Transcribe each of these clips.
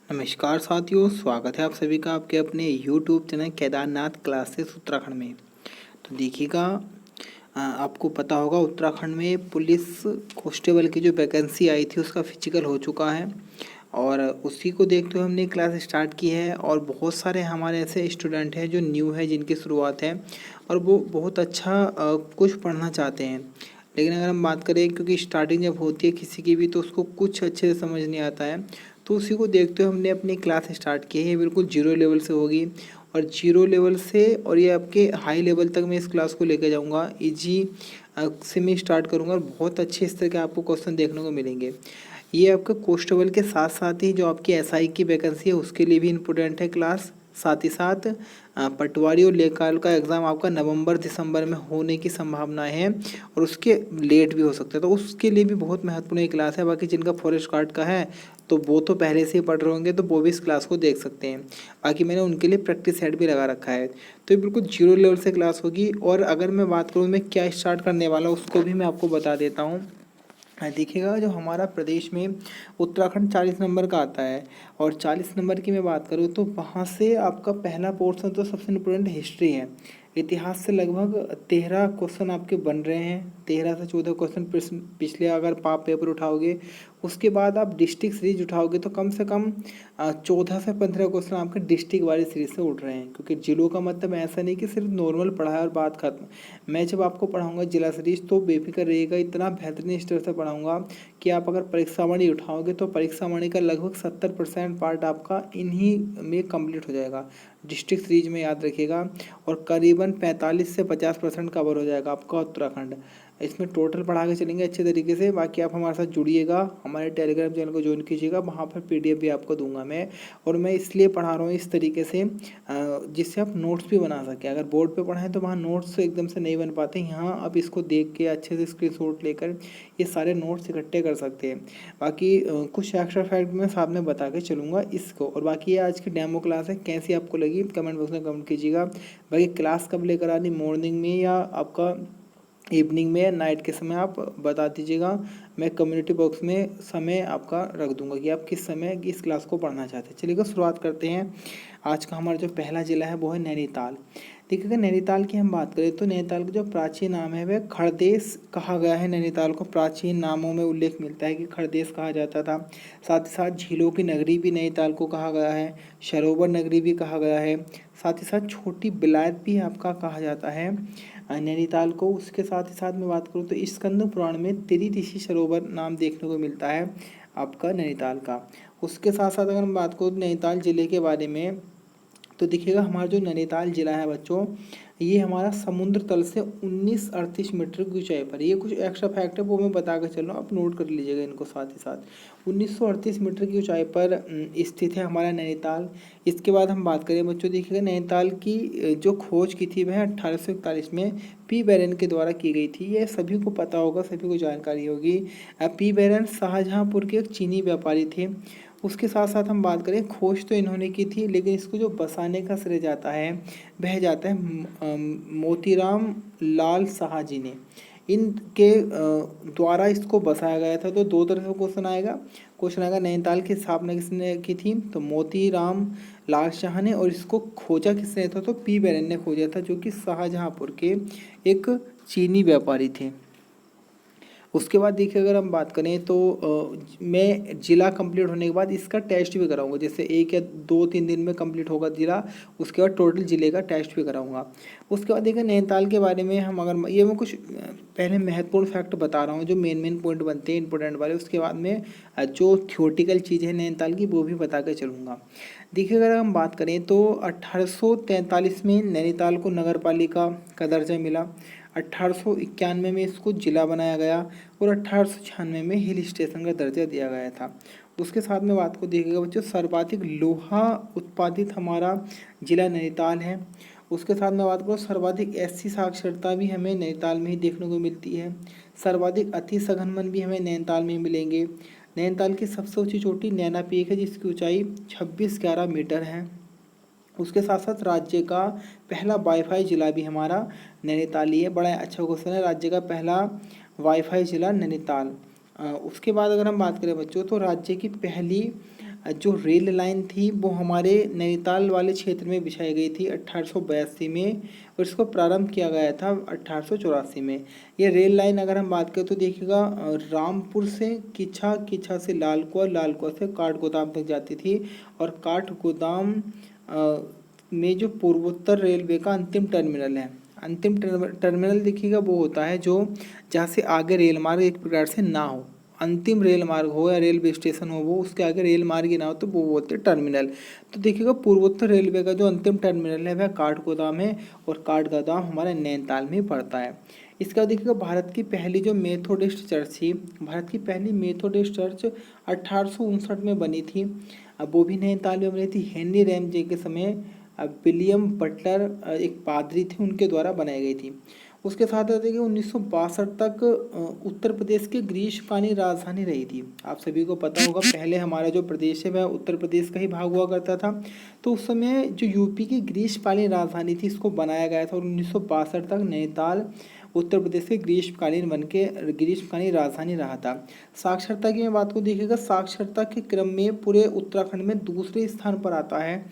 नमस्कार साथियों, स्वागत है आप सभी का आपके अपने YouTube channel Kedarnath classes Uttarakhand में। तो देखिएगा, आपको पता होगा उत्तराखंड में पुलिस कांस्टेबल की जो वैकेंसी आई थी उसका फिजिकल हो चुका है और उसी को देखते हुए हमने क्लास स्टार्ट की है। और बहुत सारे हमारे ऐसे स्टूडेंट हैं जो न्यू है, जिनकी शुरुआत है और वो बहुत अच्छा कुछ पढ़ना चाहते हैं। लेकिन अगर हम बात करें, क्योंकि स्टार्टिंग जब होती है किसी की भी तो उसको कुछ अच्छे से समझ नहीं आता है, तो उसी को देखते हुए हमने अपनी क्लास स्टार्ट की है। ये बिल्कुल जीरो लेवल से होगी और जीरो लेवल से और ये आपके हाई लेवल तक मैं इस क्लास को लेकर जाऊंगा। इजी से मैं स्टार्ट करूंगा और बहुत अच्छे इस तरह के आपको क्वेश्चन देखने को मिलेंगे। ये आपका कांस्टेबल के साथ साथ ही जो आपकी एसआई की वैकेंसी है उसके लिए भी इम्पोर्टेंट है क्लास। साथ ही साथ पटवारी और लेखपाल का एग्ज़ाम आपका नवंबर दिसंबर में होने की संभावनाएं हैं और उसके लेट भी हो सकते हैं, तो उसके लिए भी बहुत महत्वपूर्ण ये क्लास है। बाकी जिनका फॉरेस्ट गार्ड का है तो वो तो पहले से ही पढ़ रहे होंगे, तो वो भी इस क्लास को देख सकते हैं। बाकी मैंने उनके लिए प्रैक्टिस सेट भी लगा रखा है। तो ये बिल्कुल जीरो लेवल से क्लास होगी। और अगर मैं बात करूँ मैं क्या स्टार्ट करने वाला हूँ उसको भी मैं आपको बता देता हूँ। देखिएगा, जो हमारा प्रदेश में उत्तराखंड 40 नंबर का आता है और 40 नंबर की मैं बात करूँ तो वहाँ से आपका पहला पोर्शन तो सबसे इम्पोर्टेंट हिस्ट्री है। इतिहास से लगभग 13 क्वेश्चन आपके बन रहे हैं। 13 से 14 क्वेश्चन पिछले अगर आप पेपर उठाओगे, उसके बाद आप डिस्ट्रिक्ट सीरीज उठाओगे तो कम से कम 14 से 15 क्वेश्चन आपके डिस्ट्रिक्ट वाली सीरीज से उठ रहे हैं। क्योंकि जिलों का मतलब ऐसा नहीं कि सिर्फ नॉर्मल पढ़ा है और बात खत्म। मैं जब आपको पढ़ाऊंगा जिला सीरीज तो बेफिक्र रहिएगा, इतना बेहतरीन स्तर से पढ़ाऊंगा कि आप अगर परीक्षा वाणी उठाओगे तो परीक्षा वाणी का लगभग 70% पार्ट आपका इन्हीं में कंप्लीट हो जाएगा। डिस्ट्रिक्ट सीरीज में याद रखिएगा। और करीबन 45 से 50% कवर हो जाएगा आपका उत्तराखंड। इसमें टोटल पढ़ा के चलेंगे अच्छे तरीके से। बाकी आप हमारे साथ जुड़िएगा, हमारे टेलीग्राम चैनल को ज्वाइन कीजिएगा, वहाँ पर PDF भी आपको दूंगा मैं। और मैं इसलिए पढ़ा रहा हूँ इस तरीके से जिससे आप नोट्स भी बना सकें। अगर बोर्ड पे पढ़ाएं तो वहाँ नोट्स एकदम से नहीं बन पाते, यहाँ आप इसको देख के अच्छे से स्क्रीनशॉट लेकर ये सारे नोट्स इकट्ठे कर सकते हैं। बाकी कुछ एक्स्ट्रा फैक्ट मैं साथ में बता के चलूँगा इसको। और बाकी ये आज की डेमो क्लास है, कैसी आपको लगी कमेंट बॉक्स में कमेंट कीजिएगा। बाकी क्लास कब लेकर आनी, मॉर्निंग में या आपका इवनिंग में या नाइट के समय, आप बता दीजिएगा। मैं कम्युनिटी बॉक्स में समय आपका रख दूंगा कि आप किस समय इस क्लास को पढ़ना चाहते हैं। चलिएगा शुरुआत करते हैं। आज का हमारा जो पहला जिला है वो है नैनीताल। देखिएगा, नैनीताल की हम बात करें तो नैनीताल का जो प्राचीन नाम है वह खड़देश कहा गया है। नैनीताल को प्राचीन नामों में उल्लेख मिलता है कि खड़देश कहा जाता था। साथ ही साथ झीलों की नगरी भी नैनीताल को कहा गया है, सरोवर नगरी भी कहा गया है। साथ ही साथ छोटी बिलायत भी आपका कहा जाता है नैनीताल को। उसके साथ ही साथ मैं बात करूँ तो स्कंद पुराण में त्रिदिशी सरोवर नाम देखने को मिलता है आपका नैनीताल का। उसके साथ साथ अगर हम बात करूँ नैनीताल ज़िले के बारे में तो देखिएगा, हमारा जो नैनीताल जिला है बच्चों, ये हमारा समुद्र तल से 1938 मीटर की ऊंचाई पर। ये कुछ एक्स्ट्रा फैक्ट है वो मैं बता कर चल रहा हूँ, आप नोट कर लीजिएगा इनको साथ ही साथ। 1938 मीटर की ऊंचाई पर स्थित है हमारा नैनीताल। इसके बाद हम बात करें बच्चों, देखिएगा नैनीताल की जो खोज की थी वह 1841 में पी बैरन के द्वारा की गई थी। ये सभी को पता होगा, सभी को जानकारी होगी। पी बैरन शाहजहाँपुर के एक चीनी व्यापारी थे। उसके साथ साथ हम बात करें, खोज तो इन्होंने की थी लेकिन इसको जो बसाने का श्रेय जाता है वह जाता है मोतीराम लाल शाह जी ने। इनके द्वारा इसको बसाया गया था। तो दो तरह से क्वेश्चन आएगा नैनीताल की स्थापना किसने की थी, तो मोतीराम लाल शाह ने। और इसको खोजा किसने था, तो पी बैरन ने खोजा था, जो कि शाहजहाँपुर के एक चीनी व्यापारी थे। उसके बाद देखिए, अगर हम बात करें तो मैं जिला कंप्लीट होने के बाद इसका टेस्ट भी कराऊंगा। जैसे 1 या 2-3 दिन में कंप्लीट होगा जिला, उसके बाद टोटल जिले का टेस्ट भी कराऊंगा। उसके बाद देखिए नैनीताल के बारे में हम अगर ये मैं कुछ पहले महत्वपूर्ण फैक्ट बता रहा हूँ जो मेन पॉइंट बनते हैं इंपॉर्टेंट वाले। उसके बाद में जो थियोटिकल चीज़ है नैनीताल की वो भी बता कर चलूँगा। देखिए, अगर हम बात करें तो 1843 में नैनीताल को नगर पालिका का दर्जा मिला। 1891 में इसको जिला बनाया गया और 1896 में हिल स्टेशन का दर्जा दिया गया था। उसके साथ में बात को देखिएगा बच्चों, सर्वाधिक लोहा उत्पादित हमारा जिला नैनीताल है। उसके साथ में बात करूँ, सर्वाधिक SC साक्षरता भी हमें नैनीताल में ही देखने को मिलती है। सर्वाधिक अति सघन वन भी हमें नैनीताल में मिलेंगे। नैनीताल की सबसे ऊंची चोटी नैना पीक है जिसकी ऊंचाई 2611 मीटर है। उसके साथ साथ राज्य का पहला वाईफाई जिला भी हमारा नैनीताल ही है। बड़ा अच्छा क्वेश्चन है, राज्य का पहला वाईफाई जिला नैनीताल। उसके बाद अगर हम बात करें बच्चों तो राज्य की पहली जो रेल लाइन थी वो हमारे नैनीताल वाले क्षेत्र में बिछाई गई थी 1882 में, और इसको प्रारंभ किया गया था 1884 में। ये रेल लाइन अगर हम बात करें तो देखिएगा रामपुर से किच्छा, किच्छा से लालकुआ, लालकुआ से काठगोदाम तक जाती थी, और काठगोदाम में जो पूर्वोत्तर रेलवे का अंतिम टर्मिनल है, अंतिम टर्मिनल देखिएगा वो होता है जो जहाँ से आगे रेल मार्ग एक प्रकार से ना हो, अंतिम रेल मार्ग हो या रेलवे स्टेशन हो, वो उसके आगे रेल मार्ग ही ना हो तो वो बोलते हैं टर्मिनल। तो देखिएगा पूर्वोत्तर रेलवे का जो अंतिम टर्मिनल है वह काठगोदाम है, और काठगोदाम हमारे नैनीताल में ही पड़ता है। इसका देखिएगा भारत की पहली जो मेथोडिस्ट चर्च थी, भारत की पहली मेथोडिस्ट चर्च 1859 में बनी थी। अब वो भी नैनीताल में बनी थी। हेनरी रैमजे के समय विलियम बटलर एक पादरी थे, उनके द्वारा बनाई गई थी। उसके साथ देखिए 1962 तक उत्तर प्रदेश की ग्रीष्मकालीन राजधानी रही थी। आप सभी को पता होगा पहले हमारा जो प्रदेश है वह उत्तर प्रदेश का ही भाग हुआ करता था। तो उस समय जो यूपी की ग्रीष्मकालीन राजधानी थी इसको बनाया गया था, और 1962 तक नैनीताल उत्तर प्रदेश के ग्रीष्मकालीन राजधानी रहा था। साक्षरता की मैं बात को देखिएगा, साक्षरता के क्रम में पूरे उत्तराखंड में दूसरे स्थान पर आता है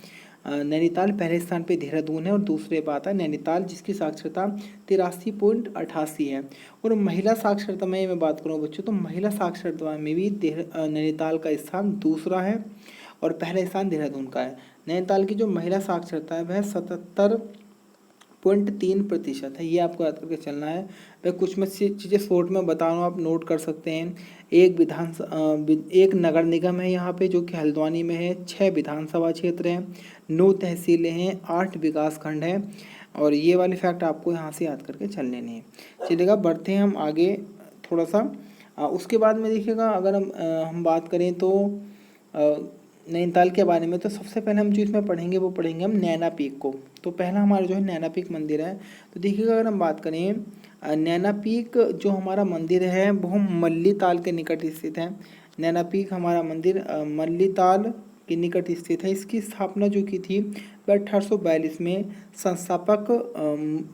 नैनीताल। पहले स्थान पे देहरादून है और दूसरे पर आता है नैनीताल, जिसकी साक्षरता 83.88 है। और महिला साक्षरता में मैं बात करूँ बच्चों, तो महिला साक्षरता में भी नैनीताल का स्थान दूसरा है, और पहला स्थान देहरादून का है। नैनीताल की जो महिला साक्षरता है वह 77.3% है। ये आपको याद करके चलना है। मैं कुछ में चीज़ें शॉर्ट में बता रहा हूँ, आप नोट कर सकते हैं। एक नगर निगम है यहाँ पे जो कि हल्द्वानी में है, 6 विधानसभा क्षेत्र हैं, 9 तहसीलें हैं, 8 विकास खंड हैं, और ये वाले फैक्ट आपको यहाँ से याद करके चल लेने हैं। चलिएगा बढ़ते हैं हम आगे थोड़ा सा। उसके बाद में देखिएगा अगर हम बात करें तो नैनीताल के बारे में, तो सबसे पहले हम जो इसमें पढ़ेंगे वो पढ़ेंगे हम नैना पीक को। तो पहला हमारा जो है नैना पीक मंदिर है। तो देखिएगा अगर हम बात करें नैना पीक जो हमारा मंदिर है वो मल्लीताल के निकट स्थित है। नैना पीक हमारा मंदिर मल्लीताल के निकट स्थित है। इसकी स्थापना जो की थी वह 1842 में संस्थापक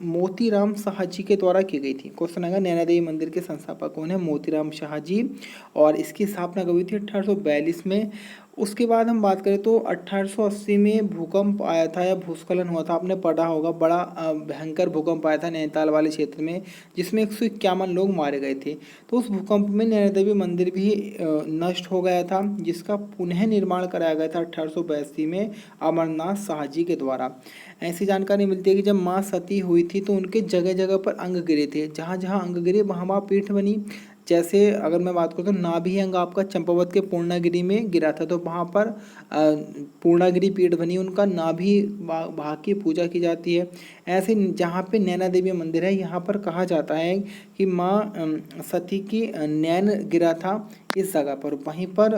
मोतीराम शाह जी के द्वारा की गई थी। क्वेश्चन आएगा नैना देवी मंदिर के संस्थापक कौन है? मोतीराम शाह जी, और इसकी स्थापना कब हुई थी? 1842 में। उसके बाद हम बात करें तो 1880 में भूकंप आया था या भूस्खलन हुआ था, आपने पढ़ा होगा, बड़ा भयंकर भूकंप आया था नैनीताल वाले क्षेत्र में, जिसमें 151 लोग मारे गए थे। तो उस भूकंप में नैना देवी मंदिर भी नष्ट हो गया था, जिसका पुनः निर्माण कराया गया था 1882 में अमरनाथ शाह जी के द्वारा। ऐसी जानकारी मिलती है कि जब माँ सती हुई थी तो उनके जगह जगह पर अंग गिरे थे, जहाँ जहाँ अंग गिरे वहाँ वहाँ पीठ बनी। जैसे अगर मैं बात करूँ तो नाभि अंग आपका चंपावत के पूर्णागिरि में गिरा था, तो वहाँ पर पूर्णागिरि पीठ बनी, उनका नाभि भाग की पूजा की जाती है। ऐसे जहाँ पे नैना देवी मंदिर है यहाँ पर कहा जाता है कि माँ सती की नैन गिरा था इस जगह पर, वहीं पर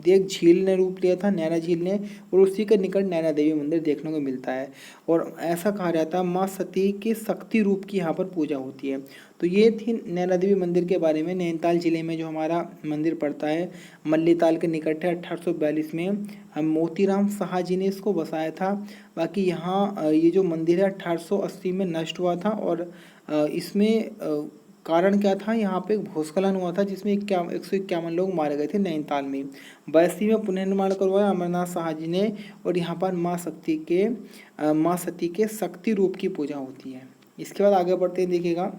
एक झील ने रूप लिया था, नैना झील ने, और उसी के निकट नैना देवी मंदिर देखने को मिलता है। और ऐसा कहा जाता है माँ सती के शक्ति रूप की यहाँ पर पूजा होती है। तो ये थी नैना देवी मंदिर के बारे में। नैनीताल जिले में जो हमारा मंदिर पड़ता है मल्लीताल के निकट है। 1842 में मोतीराम शाह जी ने इसको बसाया था। बाकी यहाँ ये जो मंदिर है 1880 में नष्ट हुआ था, और इसमें कारण क्या था, यहाँ पे एक भूस्खलन हुआ था जिसमें 151 लोग मारे गए थे नैनीताल में। 82 में पुनर्निर्माण करवाया अमरनाथ शाह जी ने, और यहाँ पर माँ सती के शक्ति रूप की पूजा होती है। इसके बाद आगे बढ़ते हैं, देखिएगा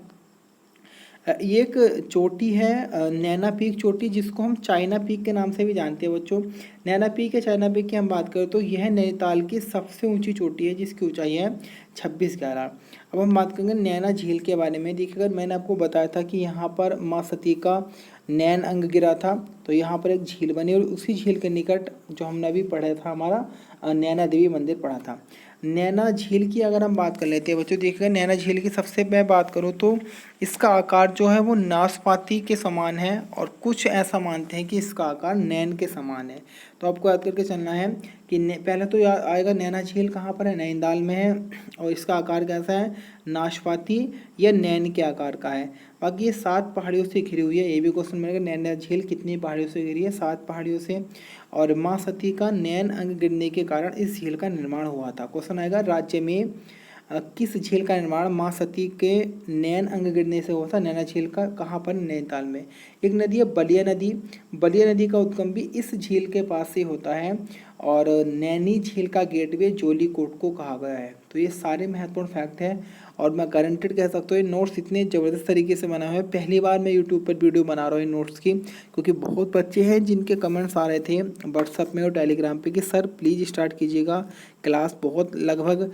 ये एक चोटी है नैना पीक चोटी, जिसको हम चाइना पीक के नाम से भी जानते हैं बच्चों। नैना पीक या चाइना पीक की हम बात करें तो यह नैनीताल की सबसे ऊंची चोटी है, जिसकी ऊंचाई है 2611। अब हम बात करेंगे नैना झील के बारे में। देखिए अगर मैंने आपको बताया था कि यहाँ पर माँ सती का नैन अंग गिरा था, तो यहाँ पर एक झील बनी, और उसी झील के निकट जो हमने अभी पढ़ा था हमारा नैना देवी मंदिर पढ़ा था। नैना झील की अगर हम बात कर लेते हैं बच्चों, देखिएगा नैना झील की सबसे मैं बात करूँ तो इसका आकार जो है वो नाशपाती के समान है, और कुछ ऐसा मानते हैं कि इसका आकार नैन के समान है। तो आपको याद करके चलना है कि पहले तो याद आएगा नैना झील कहाँ पर है, नैनीताल में है, और इसका आकार कैसा है, नाशपाती या नैन के आकार का है। बाकी ये 7 पहाड़ियों से घिरी हुई है। ये भी क्वेश्चन मिलेगा, नैना झील कितनी पहाड़ियों से घिरी है? 7 पहाड़ियों से। और माँ सती का नैन अंग गिरने के कारण इस झील का निर्माण हुआ था। क्वेश्चन आएगा राज्य में किस झील का निर्माण माँ सती के नैन अंग गिरने से हुआ था? नैना झील का कहाँ पर? नैनीताल में। एक नदी है बलिया नदी। बलिया नदी का उद्गम भी इस झील के पास से होता है और नैनी झील का गेटवे जोली कोट को कहा गया है। तो ये सारे महत्वपूर्ण फैक्ट हैं और मैं गारंटेड कह सकता हूँ ये नोट्स इतने ज़बरदस्त तरीके से बनाए हुए हैं। पहली बार मैं यूट्यूब पर वीडियो बना रहा हूँ इन नोट्स की, क्योंकि बहुत बच्चे हैं जिनके कमेंट्स आ रहे थे व्हाट्सअप में और टेलीग्राम पे कि सर प्लीज़ स्टार्ट कीजिएगा क्लास। बहुत लगभग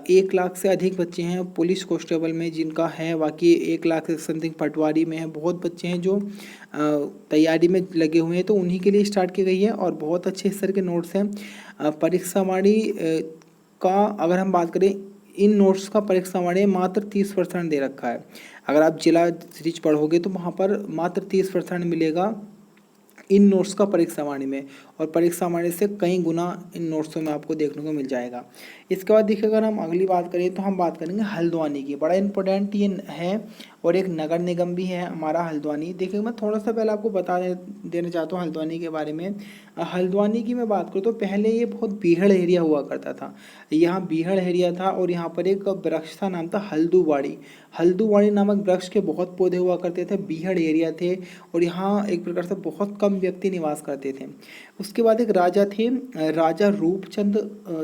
1 लाख से अधिक बच्चे हैं पुलिस कांस्टेबल में जिनका है, बाकी 1 लाख से समथिंग पटवारी में है। बहुत बच्चे हैं जो तैयारी में लगे हुए हैं, तो उन्हीं के लिए स्टार्ट की गई है और बहुत अच्छे इस तरह के नोट्स हैं। परीक्षा वाणी का अगर हम बात करें, इन नोट्स का परीक्षा वाणी मात्र 30% दे रखा है। अगर आप जिला सीरीज पढ़ोगे तो वहाँ पर मात्र 30% मिलेगा इन नोट्स का परीक्षा वाणी में, और परीक्षा वाणी से कई गुना इन नोट्सों में आपको देखने को मिल जाएगा। इसके बाद देखिए, अगर हम अगली बात करें तो हम बात करेंगे हल्द्वानी की। बड़ा इंपॉर्टेंट ये है और एक नगर निगम भी है हमारा हल्द्वानी। देखिए, मैं थोड़ा सा पहले आपको देना चाहता हूँ हल्द्वानी के बारे में। हल्द्वानी की मैं बात करूँ तो पहले ये बहुत बीहड़ एरिया हुआ करता था। यहाँ बीहड़ एरिया था और यहाँ पर एक वृक्ष था, नाम था हल्दूवाड़ी। हल्दूवाड़ी नामक वृक्ष के बहुत पौधे हुआ करते थे, बीहड़ एरिया थे और यहाँ एक प्रकार से बहुत कम व्यक्ति निवास करते थे। उसके बाद एक राजा थे, राजा रूपचंद,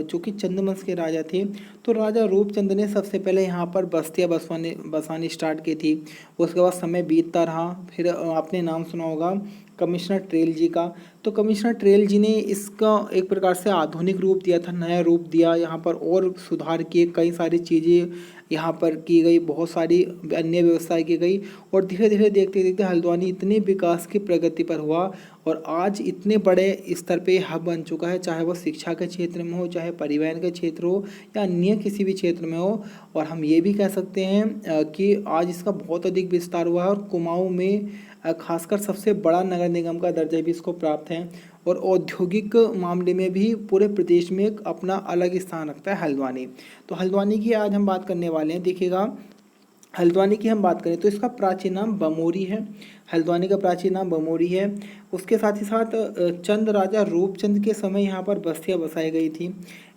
जो कि चंदवंश के राजा थे। तो राजा रूपचंद ने सबसे पहले यहाँ पर बस्तियाँ बसानी स्टार्ट की थी। उसके बाद समय बीतता रहा, फिर आपने नाम सुना होगा कमिश्नर ट्रेल जी का। तो कमिश्नर ट्रेल जी ने इसका एक प्रकार से आधुनिक रूप दिया था, नया रूप दिया, यहाँ पर और सुधार किए, कई सारी चीज़ें यहाँ पर की गई, बहुत सारी अन्य व्यवस्थाएं की गई और धीरे धीरे देखते देखते हल्द्वानी इतने विकास की प्रगति पर हुआ और आज इतने बड़े स्तर पे हब बन चुका है, चाहे वो शिक्षा के क्षेत्र में हो, चाहे परिवहन के क्षेत्र हो या अन्य किसी भी क्षेत्र में हो। और हम ये भी कह सकते हैं कि आज इसका बहुत अधिक विस्तार हुआ है और कुमाऊं में खासकर सबसे बड़ा नगर निगम का दर्जा भी इसको प्राप्त है और औद्योगिक मामले में भी पूरे प्रदेश में एक अपना अलग स्थान रखता है हल्द्वानी। तो हल्द्वानी की आज हम बात करने वाले हैं। देखिएगा, हल्द्वानी की हम बात करें तो इसका प्राचीन नाम बमोरी है। हल्द्वानी का प्राचीन नाम बमोरी है। उसके साथ ही साथ चंद राजा रूपचंद के समय यहाँ पर बस्तियाँ बसाई गई थी।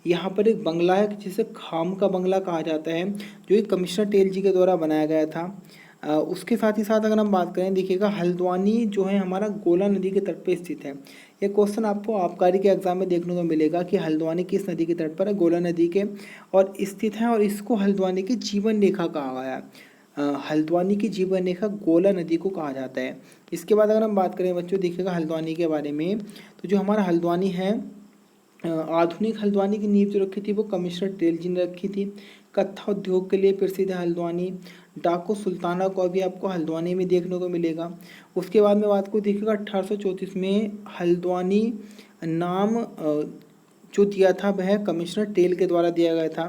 यहाँ पर एक बंगला है जिसे खाम का बंगला कहा जाता है, जो एक कमिश्नर टेल जी के द्वारा बनाया गया था। उसके साथ ही साथ अगर हम बात करें, देखिएगा हल्द्वानी जो है हमारा गोला नदी के तट पे स्थित है। ये क्वेश्चन आपको आबकारी के एग्जाम में देखने को मिलेगा कि हल्द्वानी किस नदी के तट पर है? गोला नदी के और स्थित है और इसको हल्द्वानी की जीवन रेखा कहा गया है। हल्द्वानी की जीवन रेखा गोला नदी को कहा जाता है। इसके बाद अगर हम बात करें बच्चों, देखिएगा हल्द्वानी के बारे में, तो जो हमारा हल्द्वानी है, आधुनिक हल्द्वानी की नींव जो रखी थी वो कमिश्नर टेल जी ने रखी थी। कत्था उद्योग के लिए प्रसिद्ध है हल्द्वानी। डाको सुल्ताना को भी आपको हल्द्वानी में देखने को मिलेगा। उसके बाद में बात को देखिएगा, 1834 में हल्द्वानी नाम जो दिया था वह कमिश्नर टेल के द्वारा दिया गया था।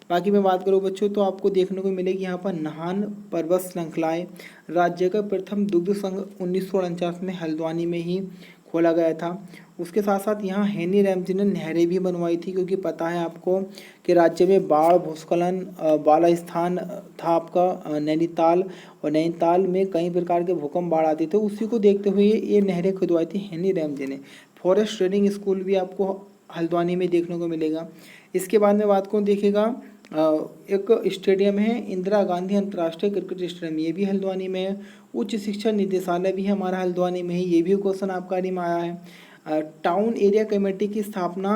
बाकी मैं बात करूँ बच्चों तो आपको देखने को मिलेगी यहाँ पर नाहन पर्वत श्रृंखलाएँ। राज्य का प्रथम दुग्ध संघ 1949 में हल्द्वानी में ही खोला गया था। उसके साथ साथ यहाँ हेनी रैमजी ने नहरें भी बनवाई थी, क्योंकि पता है आपको कि राज्य में बाढ़ भूस्खलन वाला स्थान था आपका नैनीताल, और नैनीताल में कई प्रकार के भूकंप बाढ़ आते थे। उसी को देखते हुए ये नहरें खुदवाई थी हेनी रैमजी ने। फॉरेस्ट ट्रेनिंग स्कूल भी आपको हल्द्वानी में देखने को मिलेगा। इसके बाद में बात को देखिएगा, एक स्टेडियम है इंदिरा गांधी अंतर्राष्ट्रीय क्रिकेट स्टेडियम, ये भी हल्द्वानी में है। उच्च शिक्षा निदेशालय भी हमारा हल्द्वानी में है, ये भी क्वेश्चन आबकारी में आया है। टाउन एरिया कमेटी की स्थापना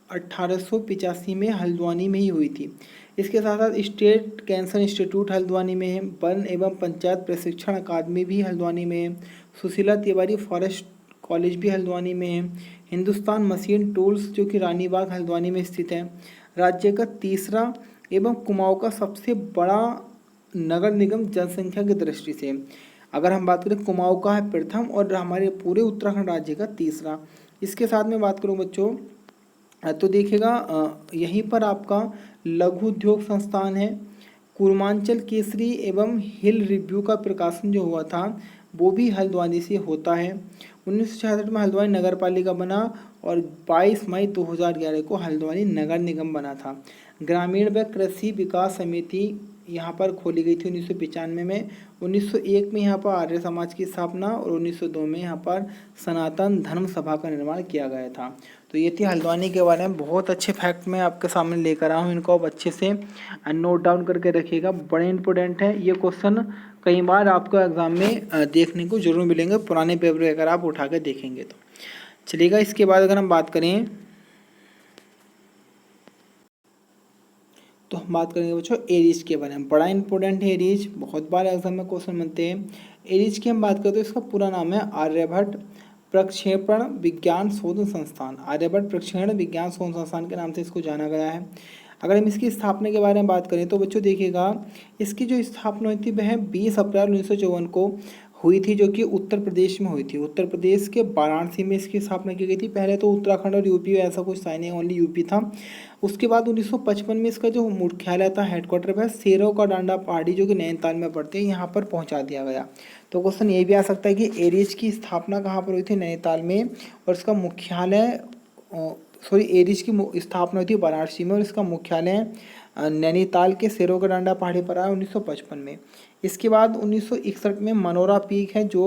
1885 में हल्द्वानी में ही हुई थी। इसके साथ साथ स्टेट कैंसर इंस्टीट्यूट हल्द्वानी में है। वन एवं पंचायत प्रशिक्षण अकादमी भी हल्द्वानी में है। सुशीला तिवारी फॉरेस्ट कॉलेज भी हल्द्वानी में है। हिंदुस्तान मशीन टूल्स जो कि रानीबाग हल्द्वानी में स्थित है। राज्य का तीसरा एवं कुमाऊं का सबसे बड़ा नगर निगम जनसंख्या की दृष्टि से, अगर हम बात करें, कुमाऊं का है प्रथम और हमारे पूरे उत्तराखंड राज्य का तीसरा। इसके साथ में बात करूं बच्चों तो देखिएगा, यहीं पर आपका लघु उद्योग संस्थान है। पूर्वांचल केसरी एवं हिल रिव्यू का प्रकाशन जो हुआ था वो भी हल्द्वानी से होता है। 1966 में हल्द्वानी नगर पालिका बना और 22 मई 2011 को हल्द्वानी नगर निगम बना था। ग्रामीण व कृषि विकास समिति यहाँ पर खोली गई थी 1995 में। 1901 में यहाँ पर आर्य समाज की स्थापना और 1902 में यहाँ पर सनातन धर्म सभा का निर्माण किया गया था। तो ये थी हल्द्वानी के बारे में बहुत अच्छे फैक्ट मैं आपके सामने लेकर आया हूँ। इनको आप अच्छे से नोट डाउन करके रखिएगा, बड़े इंपॉर्टेंट है ये क्वेश्चन। कई बार आपको एग्जाम में देखने को जरूर मिलेंगे, पुराने पेपर अगर आप उठा के देखेंगे तो। चलिएगा, इसके बाद अगर हम बात करें तो हम बात करेंगे बच्चों एरीज के बारे में। बड़ा इंपॉर्टेंट है एरीज, बहुत बार एग्जाम में क्वेश्चन बनते हैं। एरीज की हम बात करें तो इसका पूरा नाम है आर्यभट्ट प्रक्षेपण विज्ञान शोध संस्थान। आर्यभट्ट प्रक्षेपण विज्ञान शोध संस्थान के नाम से इसको जाना गया है। अगर हम इसकी स्थापना के बारे में बात करें तो बच्चों देखिएगा, इसकी जो स्थापना हुई थी वह 20 अप्रैल 1954 को हुई थी, जो कि उत्तर प्रदेश में हुई थी। उत्तर प्रदेश के वाराणसी में इसकी स्थापना की गई थी। पहले तो उत्तराखंड और यूपी ऐसा कुछ था नहीं, ओनली यूपी था। उसके बाद 1955 में इसका जो मुख्यालय था, हेडक्वार्टर वह सेरो का डांडा पहाड़ी जो कि नैनीताल में पड़ते हैं, यहाँ पर पहुँचा दिया गया। तो क्वेश्चन ये भी आ सकता है कि एरीज की स्थापना कहाँ पर हुई थी, नैनीताल में, और इसका मुख्यालय एरीज की स्थापना हुई थी वाराणसी में और इसका मुख्यालय नैनीताल के सेरो का डांडा पहाड़ी पर आया 1955 में। इसके बाद 1961 में मनोरा पीक है जो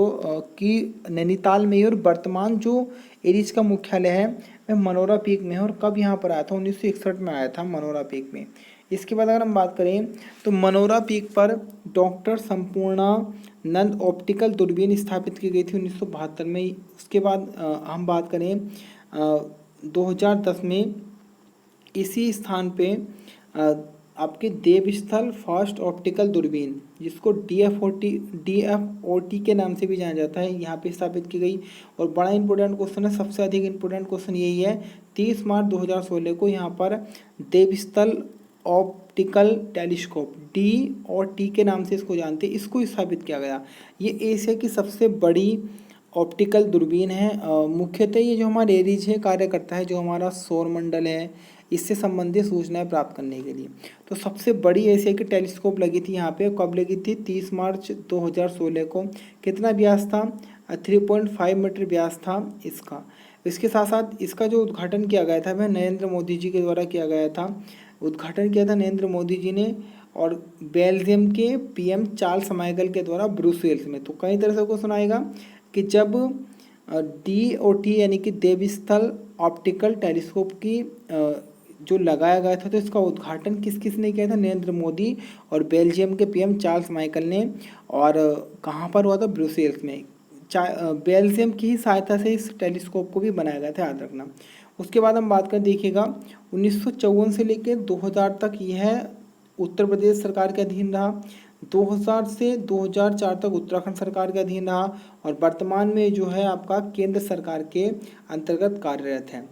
कि नैनीताल में, और वर्तमान जो एरीज का मुख्यालय है वह मनोरा पीक में है। और कब यहाँ पर आया था, 1961 में आया था मनोरा पीक में। इसके बाद अगर हम बात करें तो मनोरा पीक पर डॉक्टर संपूर्णा नंद ऑप्टिकल दूरबीन स्थापित की गई थी 1972 में। उसके बाद हम बात करें 2010 में इसी स्थान पे आपके देवस्थल फास्ट ऑप्टिकल दूरबीन, जिसको DFOT के नाम से भी जाना जाता है, यहाँ पे स्थापित की गई। और बड़ा इंपॉर्टेंट क्वेश्चन है, सबसे अधिक इंपॉर्टेंट क्वेश्चन यही है, 30 मार्च 2016 को यहाँ पर देवस्थल ऑप्टिकल टेलीस्कोप DOT के नाम से इसको जानते हैं, इसको स्थापित किया गया। ये एशिया की सबसे बड़ी ऑप्टिकल दूरबीन है। मुख्यतः ये जो हमारा एरीज है कार्य करता है, जो हमारा सौरमंडल है इससे संबंधित सूचनाएं प्राप्त करने के लिए। तो सबसे बड़ी एशिया की टेलीस्कोप लगी थी यहाँ पे, कब लगी थी, 30 मार्च 2016 को। कितना व्यास था, 3.5 मीटर व्यास था इसका। इसके साथ साथ इसका जो उद्घाटन किया गया था वह नरेंद्र मोदी जी के द्वारा किया गया था। उद्घाटन किया था नरेंद्र मोदी जी ने और बेल्जियम के PM चार्ल्स माइकल के द्वारा ब्रुसेल्स में। तो कई तरह से क्वेश्चन आएगा कि जब DOT यानी कि देवस्थल ऑप्टिकल टेलीस्कोप की जो लगाया गया था, तो इसका उद्घाटन किस किस ने किया था, नरेंद्र मोदी और बेल्जियम के PM चार्ल्स माइकल ने। और कहाँ पर हुआ था, ब्रुसेल्स में। बेल्जियम की ही सहायता से इस टेलीस्कोप को भी बनाया गया था, याद रखना। उसके बाद हम बात कर देखिएगा 1954 से लेकर 2000 तक यह उत्तर प्रदेश सरकार के अधीन रहा। 2000 से 2004 तक उत्तराखंड सरकार के अधीन रहा और वर्तमान में जो है आपका केंद्र सरकार के अंतर्गत कार्यरत है।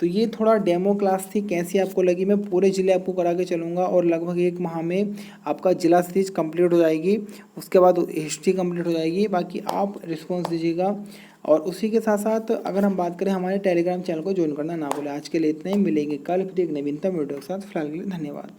तो ये थोड़ा डेमो क्लास थी, कैसी आपको लगी मैं पूरे ज़िले आपको करा के चलूँगा और लगभग 1 माह में आपका जिला सीरीज कंप्लीट हो जाएगी। उसके बाद हिस्ट्री कंप्लीट हो जाएगी। बाकी आप रिस्पॉन्स दीजिएगा और उसी के साथ साथ अगर हम बात करें हमारे टेलीग्राम चैनल को ज्वाइन करना ना भूलें। आज के लिए इतना ही, मिलेंगे कल फिर एक नवीनतम वीडियो के साथ। फिलहाल के लिए धन्यवाद।